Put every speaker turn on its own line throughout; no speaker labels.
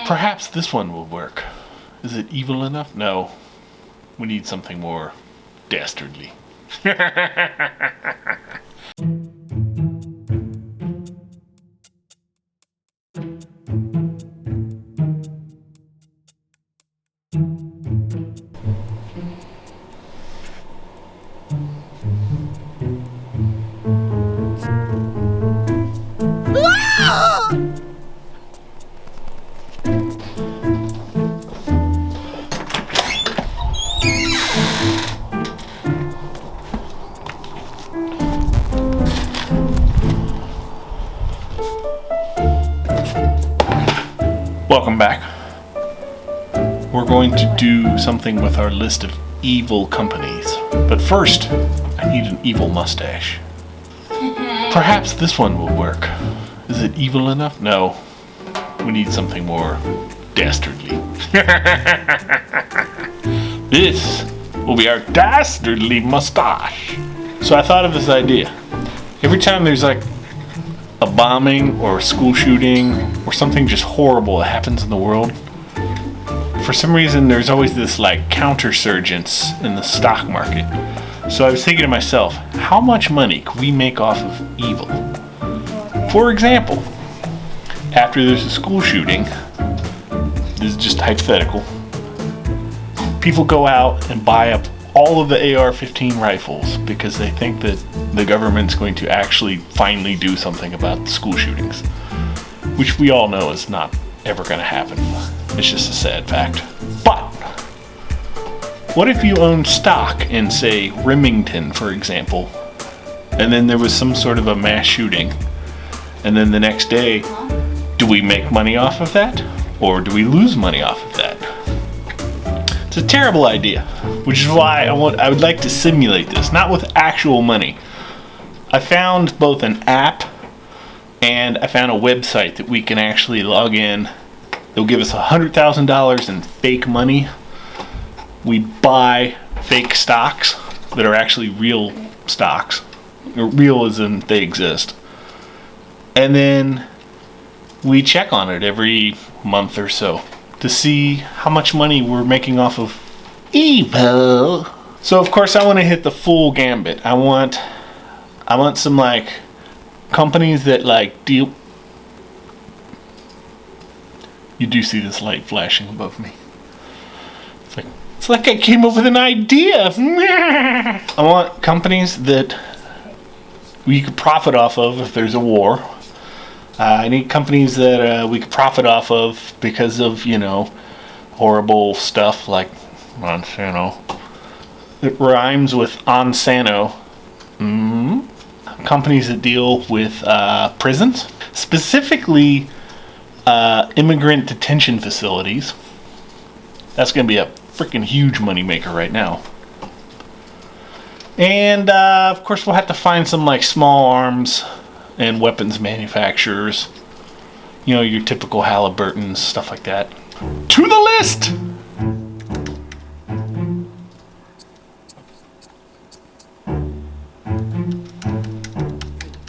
Perhaps this one will work. Is it evil enough? No. We need something more dastardly. Welcome back. We're going to do something with our list of evil companies. But first, I need an evil mustache. Perhaps this one will work. Is it evil enough? No. We need something more dastardly. This will be our dastardly mustache. So I thought of this idea. Every time there's like a bombing or a school shooting or something just horrible that happens in the world, for some reason there's always this like countersurgence in the stock market. So I was thinking to myself, how much money could we make off of evil? For example, after there's a school shooting, this is just hypothetical, people go out and buy up all of the AR-15 rifles because they think that the government's going to actually finally do something about the school shootings, which we all know is not ever going to happen. It's just a sad fact. But what if you owned stock in, say, Remington, for example, and then there was some sort of a mass shooting, and then the next day, do we make money off of that, or do we lose money off of that? It's a terrible idea, which is why I would like to simulate this, not with actual money. I found both an app and I found a website that we can actually log in. They'll give us $100,000 in fake money. We buy fake stocks that are actually real stocks, or real as in they exist. And then we check on it every month or so to see how much money we're making off of evil. So of course I want to hit the full gambit. I want some like companies that like deal. You do see this light flashing above me. It's like I came up with an idea. I want companies that we could profit off of if there's a war. I need companies that we could profit off of because of, horrible stuff like Monsanto. It rhymes with Onsano. Companies that deal with prisons, specifically immigrant detention facilities. That's going to be a freaking huge moneymaker right now. And of course we'll have to find some like small arms and weapons manufacturers. Your typical Halliburtons, stuff like that. To the list!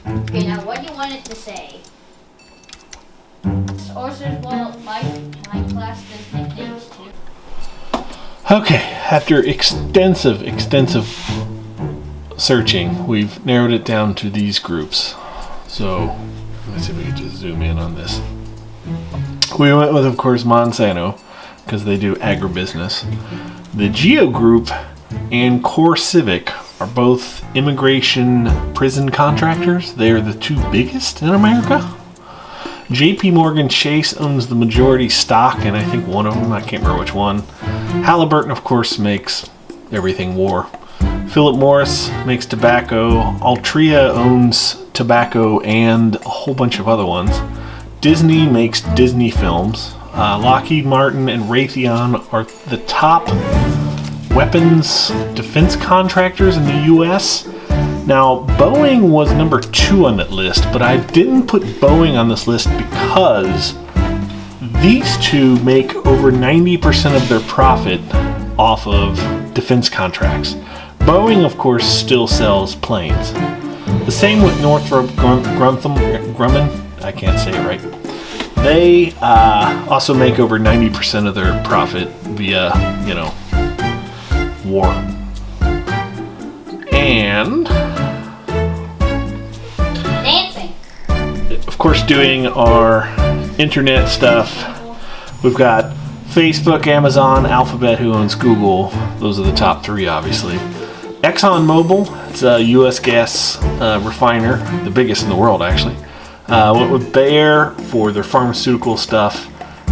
Okay, now what do you want it to say? Or says, well, my class does nicknames too.
Okay, after extensive searching, we've narrowed it down to these groups. So, let's see if we can just zoom in on this. We went with, of course, Monsanto, because they do agribusiness. The Geo Group and Core Civic are both immigration prison contractors. They are the two biggest in America. JP Morgan Chase owns the majority stock, and I think one of them, I can't remember which one. Halliburton, of course, makes everything war. Philip Morris makes tobacco. Altria owns tobacco and a whole bunch of other ones. Disney makes Disney films. Lockheed Martin and Raytheon are the top weapons defense contractors in the U.S. Now, Boeing was number 2 on that list, but I didn't put Boeing on this list because these two make over 90% of their profit off of defense contracts. Boeing, of course, still sells planes. The same with Northrop Grumman. I can't say it right. They also make over 90% of their profit via, war. And
Dancing.
of course, doing our internet stuff. We've got Facebook, Amazon, Alphabet, who owns Google. Those are the top three, obviously. ExxonMobil, it's a U.S. gas refiner, the biggest in the world, actually. Went with Bayer for their pharmaceutical stuff.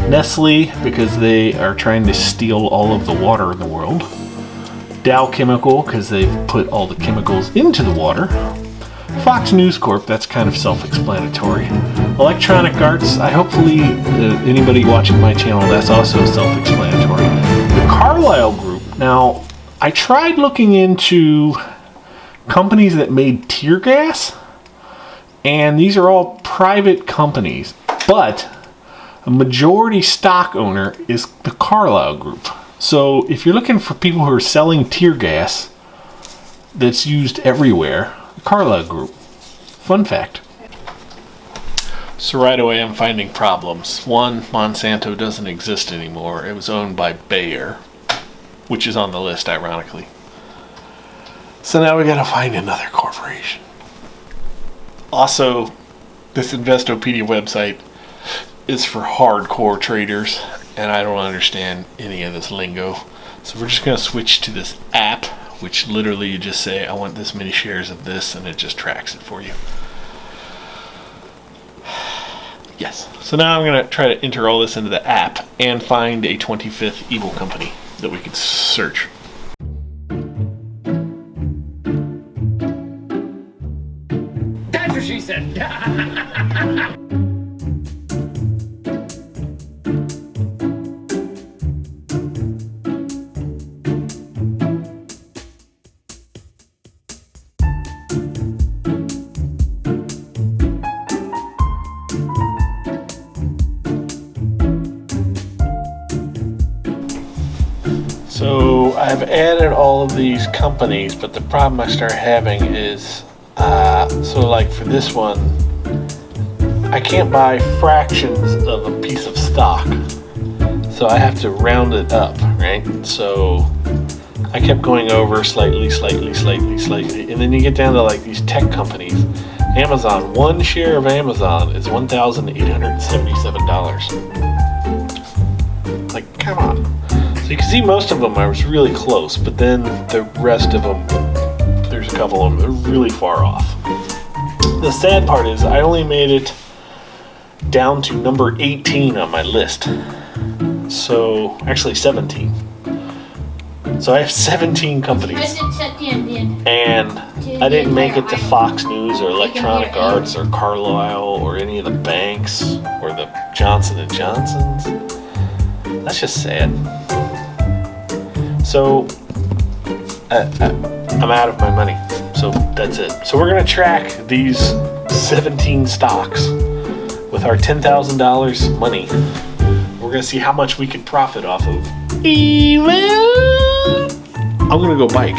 Nestle, because they are trying to steal all of the water in the world. Dow Chemical, because they've put all the chemicals into the water. Fox News Corp, that's kind of self-explanatory. Electronic Arts, hopefully anybody watching my channel, that's also self-explanatory. The Carlyle Group, now I tried looking into companies that made tear gas, and these are all private companies, but a majority stock owner is the Carlyle Group. So if you're looking for people who are selling tear gas that's used everywhere, the Carlyle Group. Fun fact. So right away I'm finding problems. One, Monsanto doesn't exist anymore. It was owned by Bayer, which is on the list, ironically. So now we gotta find another corporation. Also, this Investopedia website is for hardcore traders, and I don't understand any of this lingo. So we're just gonna switch to this app, which literally you just say, I want this many shares of this, and it just tracks it for you. Yes. So now I'm gonna try to enter all this into the app and find a 25th evil company that we could search.
That's what she said.
So I've added all of these companies, but the problem I start having is, so like for this one, I can't buy fractions of a piece of stock. So I have to round it up, right? So I kept going over slightly, and then you get down to like these tech companies. Amazon, one share of Amazon is $1,877. Like, come on. So you can see most of them I was really close, but then the rest of them, there's a couple of them that are really far off. The sad part is I only made it down to number 18 on my list. So, actually 17. So I have 17 companies. And I didn't make it to Fox News or Electronic Arts or Carlyle or any of the banks or the Johnson & Johnsons. That's just sad. So I'm out of my money. So that's it. So we're going to track these 17 stocks with our $10,000 money. We're going to see how much we can profit off of. I'm going to go bike.